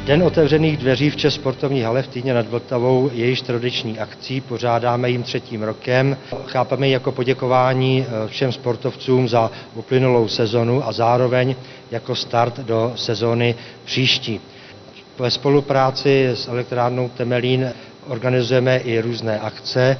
Den otevřených dveří v České sportovní hale v Týně nad Vltavou je již tradiční akcí, pořádáme jim 3. rokem. Chápeme ji jako poděkování všem sportovcům za uplynulou sezonu a zároveň jako start do sezóny příští. Ve spolupráci s elektrárnou Temelín organizujeme i různé akce.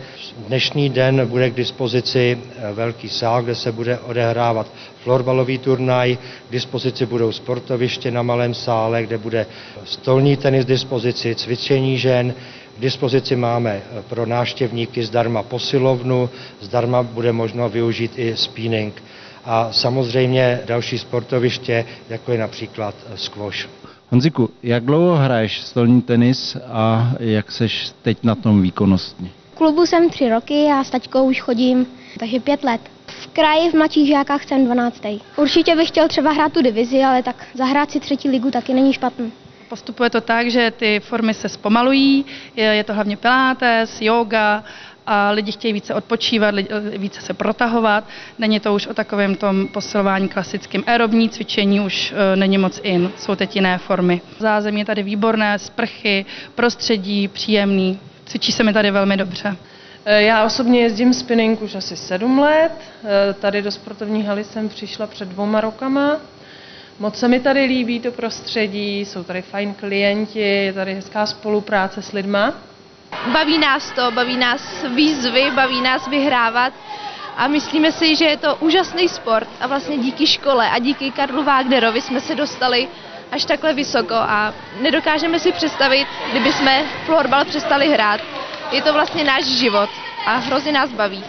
Dnešní den bude k dispozici velký sál, kde se bude odehrávat florbalový turnaj. K dispozici budou sportoviště na malém sále, kde bude stolní tenis k dispozici, cvičení žen. K dispozici máme pro návštěvníky zdarma posilovnu, zdarma bude možno využít i spinning. A samozřejmě další sportoviště, jako je například squash. Honziku, jak dlouho hraješ stolní tenis a jak seš teď na tom výkonnostně? V klubu jsem 3 roky a s taťkou už chodím, takže 5 let. V kraji v mladších žákách jsem 12. Určitě bych chtěl třeba hrát tu divizi, ale tak zahrát si 3. ligu taky není špatný. Postupuje to tak, že ty formy se zpomalují, je to hlavně pilates, yoga a lidi chtějí více odpočívat, více se protahovat. Není to už o takovém tom posilování klasickým. Aerobní cvičení už není moc in, jsou teď jiné formy. Zázemí je tady výborné, sprchy, prostředí příjemný, cvičí se mi tady velmi dobře. Já osobně jezdím spinning už asi 7 let, tady do sportovní haly jsem přišla před 2 rokama. Moc se mi tady líbí to prostředí, jsou tady fajn klienti, je tady hezká spolupráce s lidma. Baví nás to, baví nás výzvy, baví nás vyhrávat a myslíme si, že je to úžasný sport a vlastně díky škole a díky Karlu Wagnerovi jsme se dostali až takhle vysoko a nedokážeme si představit, kdyby jsme florbal přestali hrát. Je to vlastně náš život a hrozně nás baví.